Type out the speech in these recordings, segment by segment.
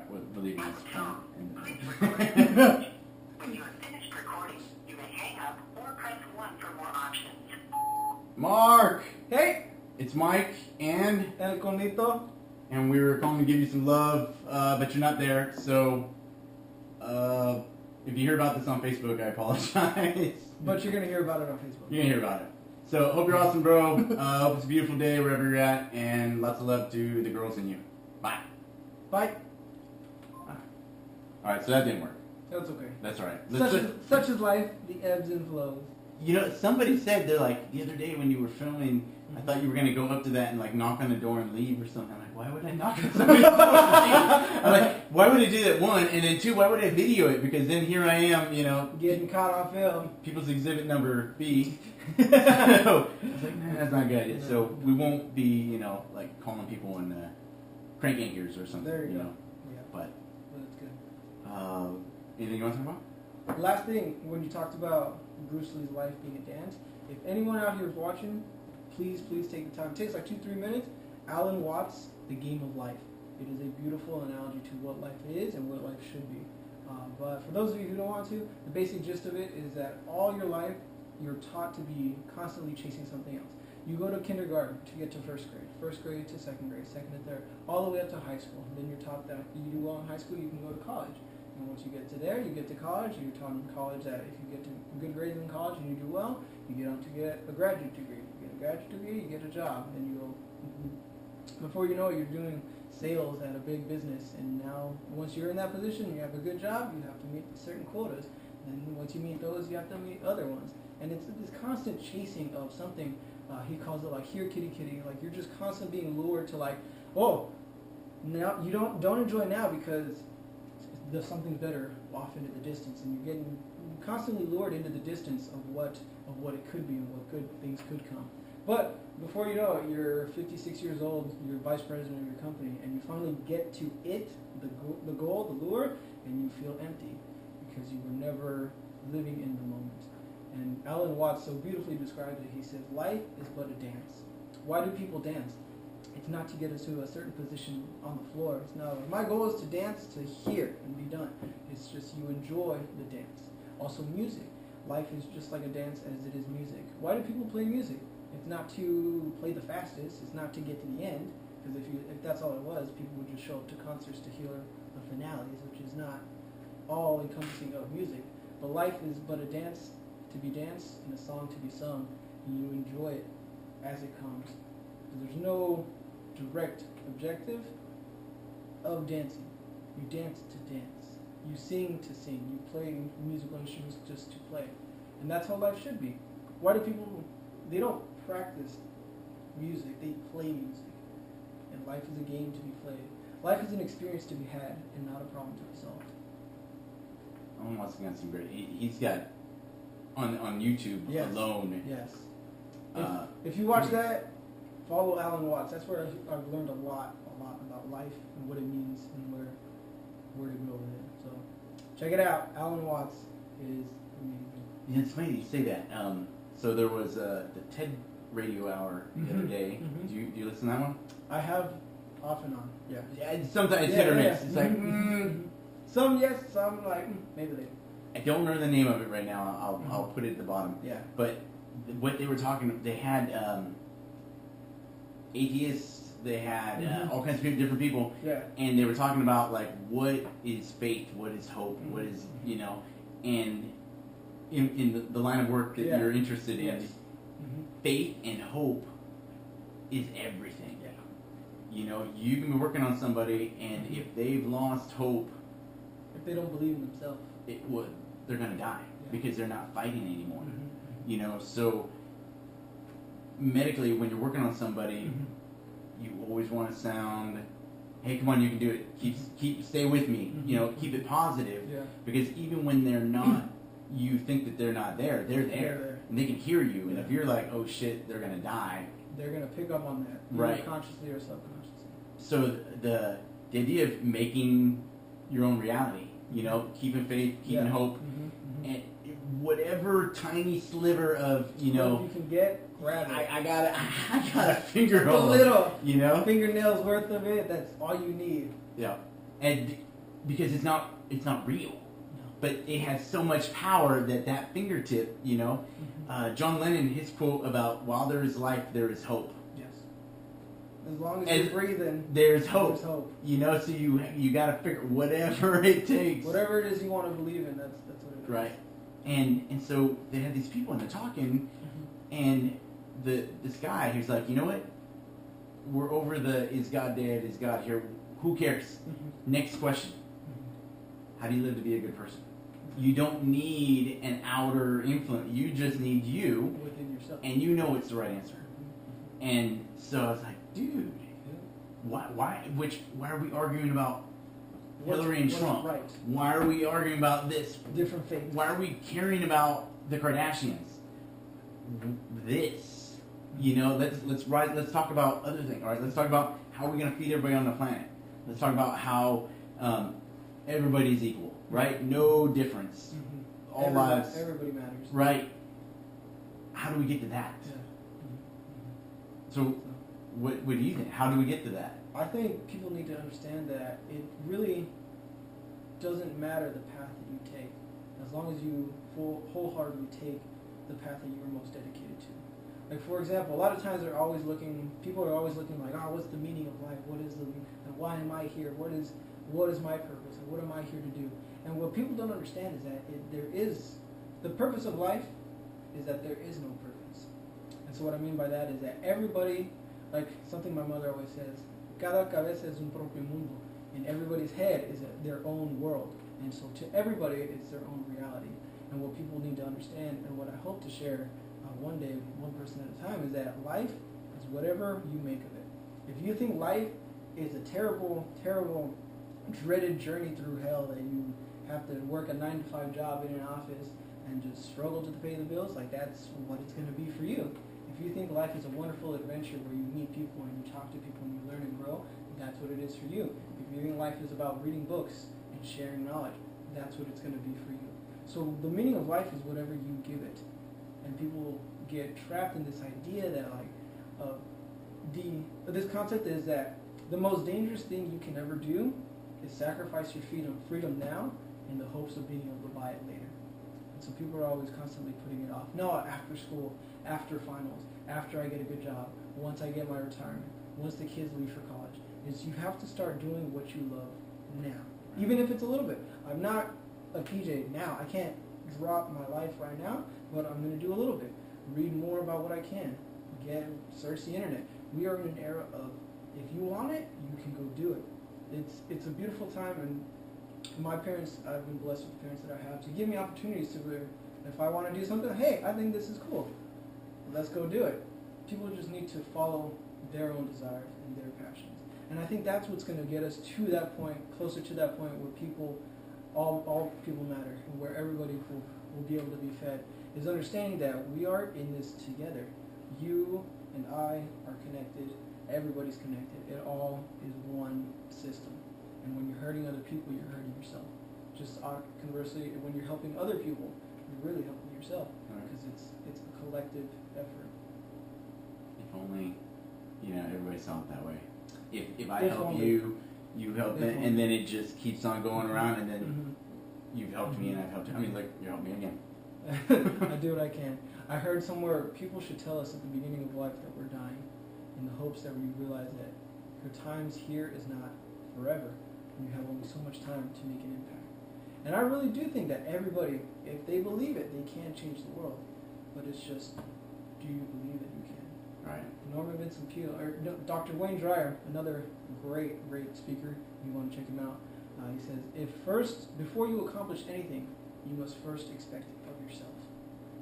we're leaving this. When you have finished recording, you may hang up or press 1 for more options. Mark! Hey, It's Mike and El Conito. we were calling to give you some love, but you're not there. So, if you hear about this on Facebook, I apologize. But you're gonna hear about it on Facebook. You're gonna hear about it. So, hope you're awesome, bro. Hope it's a beautiful day wherever you're at, and lots of love to the girls in you. Bye. Bye. All right, so that didn't work. That's okay. That's all right. Such is life, the ebbs and flows. You know, somebody said, they're like, the other day when you were filming, I thought you were going to go up to that and like knock on the door and leave or something. I'm like, why would I knock on somebody's door? I'm like, why would I do that, one? And then two, why would I video it? Because then here I am, you know. Getting caught on film. People's exhibit number B. So, I was like, nah, that's not a good idea. So we won't be, you know, like calling people in crank anchors or something. There you go. know. Yeah. But, That's good. anything you want to talk about? Last thing, when you talked about Bruce Lee's life being a dance, if anyone out here is watching, please take the time. It takes like 2-3 minutes. Alan Watts, The Game of Life. It is a beautiful analogy to what life is and what life should be. But for those of you who don't want to, the basic gist of it is that all your life, you're taught to be constantly chasing something else. You go to kindergarten to get to first grade to second grade, second to third, all the way up to high school. And then you're taught that if you do well in high school, you can go to college. And once you get to there, you get to college. You're taught in college that if you get to good grades in college and you do well, you get on to get a graduate degree. You get a graduate degree, you get a job, and you go. Before you know it, you're doing sales at a big business. And now, once you're in that position, you have a good job. You have to meet certain quotas. And once you meet those, you have to meet other ones. And it's this constant chasing of something. He calls it like here kitty kitty. Like you're just constantly being lured to like, oh, now you don't enjoy now because there's something better off into the distance, and you're getting constantly lured into the distance of what it could be and what good things could come. But before you know it, you're 56 years old, you're vice president of your company, and you finally get to it, the goal, the lure, and you feel empty because you were never living in the moment. And Alan Watts so beautifully describes it. He says, life is but a dance. Why do people dance? It's not to get us to a certain position on the floor. It's not like, my goal is to dance to here and be done. It's just you enjoy the dance. Also music. Life is just like a dance as it is music. Why do people play music? It's not to play the fastest. It's not to get to the end. Because if that's all it was, people would just show up to concerts to hear the finales, which is not all encompassing of music. But life is but a dance to be danced and a song to be sung, and you enjoy it as it comes. There's no direct objective of dancing. You dance to dance. You sing to sing. You play musical instruments just to play. And that's how life should be. Why do people, they don't practice music, they play music. And life is a game to be played. Life is an experience to be had and not a problem to be solved. Alan Watts got some great. He's got on YouTube alone. Yes. If you watch that, follow Alan Watts. That's where I've learned a lot about life and what it means and where to go with it. So check it out. Alan Watts is amazing. Yeah, it's funny you say that. So there was the TED Radio Hour the other day. Do you listen to that one? I have off and on. Yeah. Sometimes it's hit or miss. It's like some yes, some like maybe later. I don't remember the name of it right now. I'll put it at the bottom. Yeah. But what they were talking, they had atheists. They had all kinds of different people. Yeah. And they were talking about like what is faith, what is hope, what is and in the line of work that you're interested in, faith and hope is everything. Yeah. You know, you can be working on somebody, and if they've lost hope, if they don't believe in themselves, they're gonna die because they're not fighting anymore. You know, so medically, when you're working on somebody, you always want to sound, "Hey, come on, you can do it. Stay with me. You know, keep it positive." Yeah. Because even when they're not, you think that they're not there. They're there, and they can hear you. And if you're like, "Oh shit, they're gonna die," they're gonna pick up on that, right? Consciously or subconsciously. So the idea of making your own reality, you know, keeping faith, keeping hope, and whatever tiny sliver of you can get, grab it. I got a finger a little, you know, fingernails worth of it. That's all you need. Yeah, and because it's not real. No. But it has so much power that fingertip, you know. John Lennon, his quote about "While there is life, there is hope." Yes. As long as And you're breathing, there's hope. there's hope. You know, so you got to figure whatever it takes. Whatever it is you want to believe in, that's what it is. Right. And so they had these people and they're talking, and this guy who's like, you know what? We're over the is God dead? Is God here? Who cares? Next question. How do you live to be a good person? You don't need an outer influence. You just need you, Within yourself. and you know it's the right answer. And so I was like, dude, why are we arguing about Hillary and What's Trump? right? Why are we arguing about this? Different faiths. Why are we caring about the Kardashians? This, you know, let's talk about other things. All right, let's talk about how we're going to feed everybody on the planet. Let's talk about how everybody's equal, right? No difference. All lives. Everybody matters. Right. How do we get to that? Yeah. So, what do you think? How do we get to that? I think people need to understand that it really doesn't matter the path that you take, as long as you wholeheartedly take the path that you are most dedicated to. Like, for example, a lot of times people are always looking like, oh, what's the meaning of life? What is and why am I here? What is my purpose? And what am I here to do? And what people don't understand is that the purpose of life is that there is no purpose. And so what I mean by that is that everybody, like something my mother always says, cada cabeza es un propio mundo. In everybody's head is their own world. And so to everybody, it's their own reality. And what people need to understand, and what I hope to share one day, one person at a time, is that life is whatever you make of it. If you think life is a terrible, terrible, dreaded journey through hell that you have to work a 9-to-5 job in an office and just struggle to pay the bills, like that's what it's going to be for you. If you think life is a wonderful adventure where you meet people and you talk to people and you learn and grow, that's what it is for you. If you think life is about reading books and sharing knowledge, that's what it's going to be for you. So the meaning of life is whatever you give it. And people get trapped in this idea that this concept is that the most dangerous thing you can ever do is sacrifice your freedom now in the hopes of being able to buy it later. And so people are always constantly putting it off. No, after school, after finals, after I get a good job, once I get my retirement, once the kids leave for college. You have to start doing what you love now, even if it's a little bit. I'm not a PJ now. I can't drop my life right now, but I'm going to do a little bit. Read more about what I can. Search the internet. We are in an era of, if you want it, you can go do it. It's a beautiful time, and my parents, I've been blessed with the parents that I have to give me opportunities to where if I want to do something, hey, I think this is cool. Let's go do it. People just need to follow their own desires and their passions. And I think that's what's going to get us to that point, closer to that point where all people matter, and where everybody will be able to be fed, is understanding that we are in this together. You and I are connected. Everybody's connected. It all is one system. And when you're hurting other people, you're hurting yourself. Just conversely, when you're helping other people, you're really helping yourself, because it's a collective effort. If only, everybody saw it that way. If I If help only. you, you help me, and then it just keeps on going around, and then you've helped me and I've helped you. I mean, like, you helped me again. I do what I can. I heard somewhere people should tell us at the beginning of life that we're dying, in the hopes that we realize that your times here is not forever, and you have only so much time to make an impact. And I really do think that everybody, if they believe it, they can change the world. But it's just, do you believe that you can? Right. Norman Vincent Peale, or Dr. Wayne Dyer, another great speaker. You want to check him out. He says, before you accomplish anything, you must first expect it of yourself.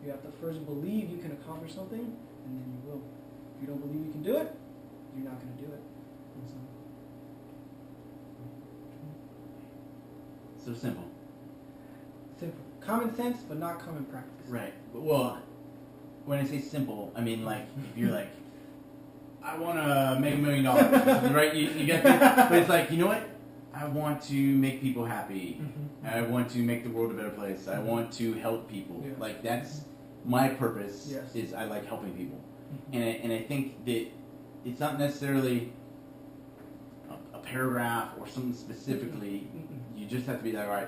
You have to first believe you can accomplish something, and then you will. If you don't believe you can do it, you're not going to do it. And So simple. simple. Common sense, but not common practice. Right. Well, when I say simple, I mean, like, if you're like, I want to make $1 million, right? You get that? But it's like, you know what? I want to make people happy. I want to make the world a better place. I want to help people. Yeah. Like, that's my purpose. Yes. Is I like helping people. And I think that it's not necessarily a paragraph or something specifically. You just have to be like, all right,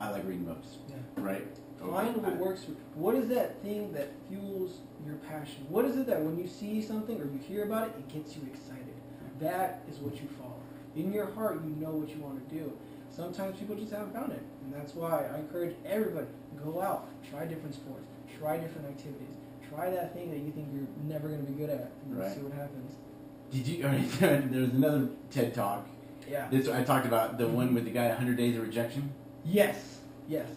I like reading books, Yeah. right? Find what works for you. What is that thing that fuels your passion? What is it that when you see something or you hear about it, it gets you excited? That is what you follow. In your heart, you know what you want to do. Sometimes people just haven't found it. And that's why I encourage everybody, go out, try different sports, try different activities. Try that thing that you think you're never going to be good at, and Right. see what happens. Did you? There was another TED Talk. Yeah. This I talked about the one with the guy 100 Days of Rejection. Yes. Yes.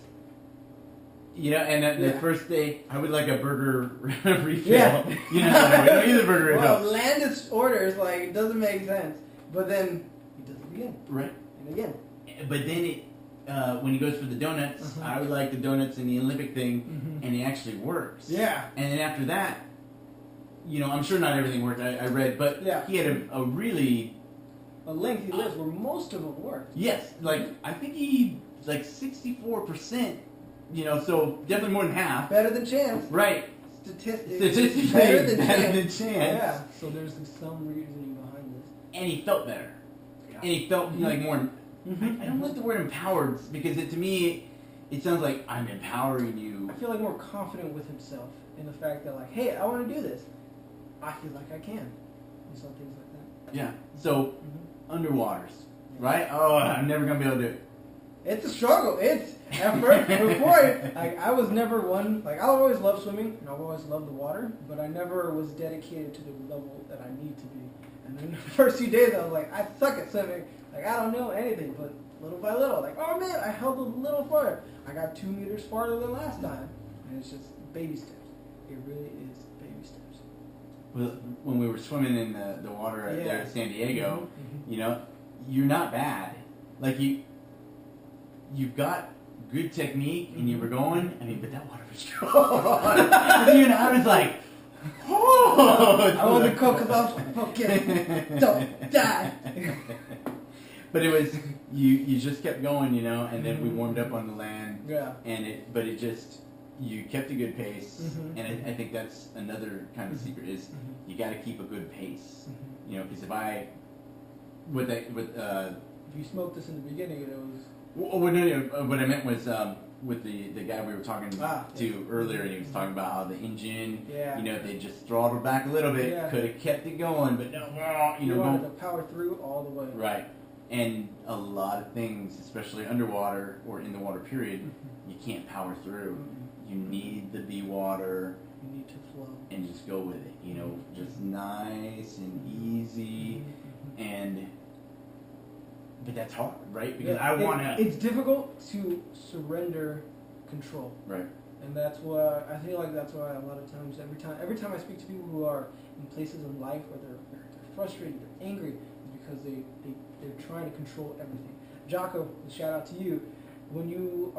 You know, and the Yeah. first day I would like a burger refill. Yeah. You know, we don't need a burger Well, refill. Landis orders, like, it doesn't make sense. But then he does it again Right. and again. But then when he goes for the donuts, Uh-huh. I would like the donuts in the Olympic thing, Mhm. and it actually works. Yeah. And then after that, you know, I'm sure not everything worked. I read, but Yeah. he had a really A lengthy list where most of them worked. yes, like I think he like 64%. You know, so definitely more than half. Better than chance. Right. Statistically, Better than chance. Yeah. So there's some reasoning behind this. And he felt better. Yeah. And he felt like more. Mhm. I don't like the word empowered because to me, it sounds like I'm empowering you. I feel like more confident with himself in the fact that, like, hey, I want to do this. I feel like I can. And some things like that. Yeah. So Mhm. underwaters, right? Oh, I'm never gonna be able to do it. It's a struggle. It's at first before it, like, I was never one. Like, I always loved swimming and I've always loved the water, but I never was dedicated to the level that I need to be. And then the first few days, I was like, I suck at swimming. Like, I don't know anything. But little by little, like, oh man, I held a little farther. I got 2 meters farther than last time, and it's just baby steps. It really is baby steps. Well, when we were swimming in the water at, there at San Diego, Mhm. you know, you're not bad. Like you've got good technique and you were going. I mean, but that water was cold. Even I was like, oh. I wasn't cold because I was fucking don't die. But it was you just kept going, you know, and then we warmed up on the land, Yeah. and it just you kept a good pace, Mhm. and I think that's another kind of secret is you got to keep a good pace, you know, because if I with If you smoked this in the beginning, it was what I meant was with the guy we were talking to yes. earlier, and he was talking about how the engine, Yeah. you know, they just throttled back a little bit, Yeah. could have kept it going, but no, you you know, wanted don't to power through all the way. right. And a lot of things, especially underwater or in the water period, you can't power through. You need the be water You need to flow. and just go with it. You know, just nice and easy. And but that's hard, right? Because I want to. It's difficult to surrender control. Right. And that's why I feel like that's why a lot of times, every time I speak to people who are in places in life where they're frustrated, they're angry, it's because they're trying to control everything. Jocko, shout out to you. When you're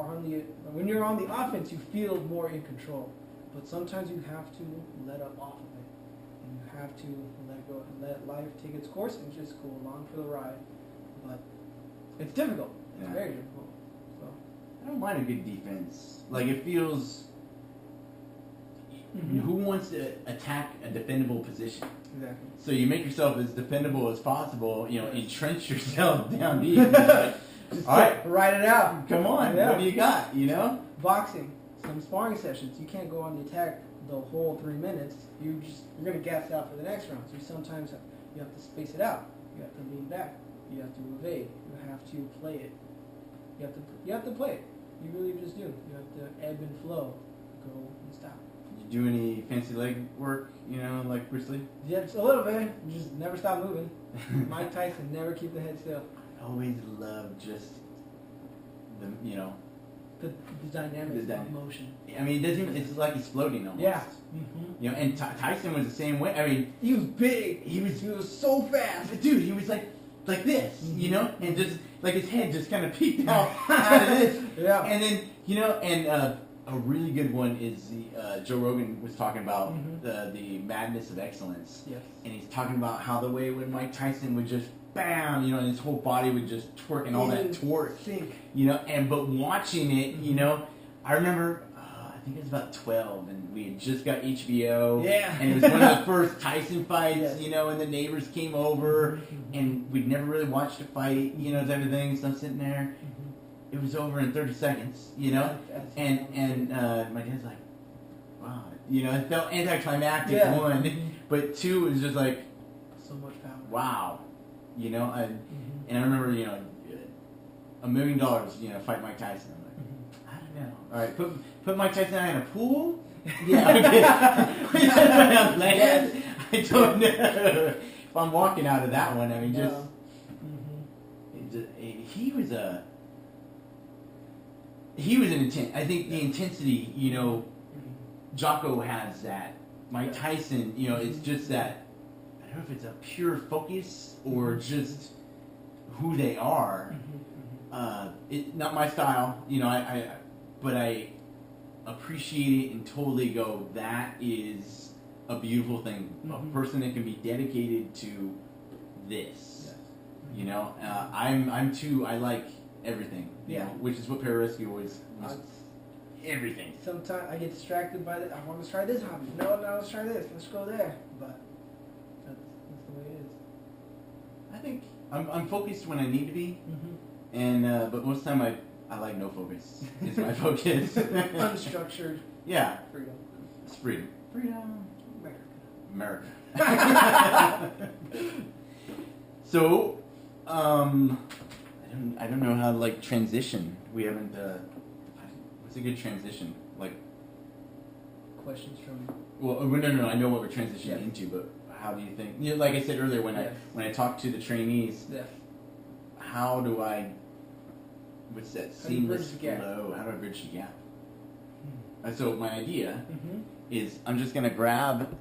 on the offense, you feel more in control. But sometimes you have to let up off of it, and you have to let go and let life take its course and just go along for the ride. But it's difficult. It's Yeah. very difficult. So. I don't mind a good defense. Like it feels. Mhm. Who wants to attack a defendable position? Exactly. So you make yourself as defendable as possible. You know, entrench yourself down deep. And like, Just all right, write it out. come on. Yeah. What do you got? You know. Boxing, some sparring sessions. You can't go on the attack the whole 3 minutes. You're gonna gas out for the next round. So sometimes you have to space it out. You have to lean back. You have to evade. You have to play it. You have to play it. You really just do. You have to ebb and flow. Go and stop. Did you do any fancy leg work? You know, like Bruce Lee. Yeah, just a little bit. You just never stop moving. Mike Tyson, never keep the head still. I always loved just the The dynamics The of motion. I mean, it doesn't even. It's like he's floating almost. Yeah. Mm-hmm. You know, and Tyson was the same way. I mean, He was big. he was so fast. dude. He was like this, you know, Mm-hmm. and just like his head just kind of peeked out of this. Yeah. And then a really good one is the Joe Rogan was talking about Mhm. the madness of excellence. Yes. And he's talking about how the way when Mike Tyson would just bam, you know, and his whole body would just twerk and all that torque, Think. you know. But watching it, you know, I remember I think it was about 12, and we had just got HBO. Yeah. And it was one of the first Tyson fights, Yes. you know, and the neighbors came over, and we'd never really watched a fight, you know, type of thing. So I'm sitting there. It was over in 30 seconds, you know? And my dad's like, wow. You know, it felt anticlimactic, Yeah. one. But two, it was just like, So much power. wow. You know, and I remember, you know, $1 million, you know, fight Mike Tyson. I'm like, I don't know. All right, put Mike Tyson in a pool? Yeah, okay. Land? I don't know. If I'm walking out of that one, I mean, just... He was an intense. I think the intensity, you know, Jocko has that. Mike Tyson, you know, it's just that. I don't know if it's a pure focus or just who they are. It's not my style, you know. But I appreciate it and totally go. That is a beautiful thing. A person that can be dedicated to this. Yes. You know, I'm too. I like everything. You Yeah. know, which is what Pararescue was everything. Sometimes I get distracted by I want to try this hobby. No, let's try this. Let's go there. But that's the way it is. I think I'm focused when I need to be, and but most of the time I like no focus. It's my focus. Unstructured Yeah, freedom. it's freedom. Freedom. America. America. So, I don't know how to like transition. We haven't. What's a good transition? Like, Questions from well, no. I know what we're transitioning Yeah. into, but how do you think? You know, like I said earlier, when Yes. I talk to the trainees, yeah. how do I? What's that How do you bridge seamless the gap? flow? How do I bridge the gap? So my idea Mm-hmm. is I'm just gonna grab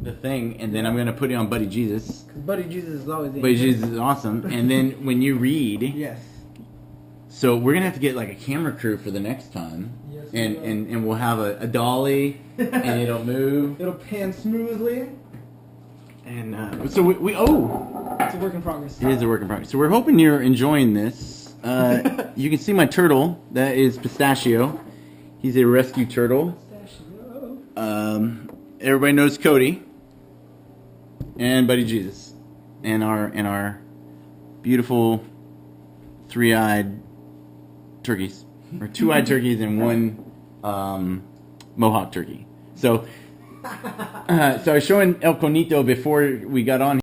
the thing and then I'm gonna put it on Buddy Jesus. Buddy Jesus is always Buddy Jesus is awesome. And then when you read, Yes. so we're gonna have to get like a camera crew for the next time, Yes. and we'll have a dolly and it'll move. It'll pan smoothly. And so we oh, It's a work in progress. it is a work in progress. So we're hoping you're enjoying this. You can see my turtle. That is Pistachio. He's a rescue turtle. Pistachio. Everybody knows Cody and Buddy Jesus, and our beautiful three-eyed turkeys, or two-eyed turkeys and one Mohawk turkey. So, so I was showing El Conito before we got on.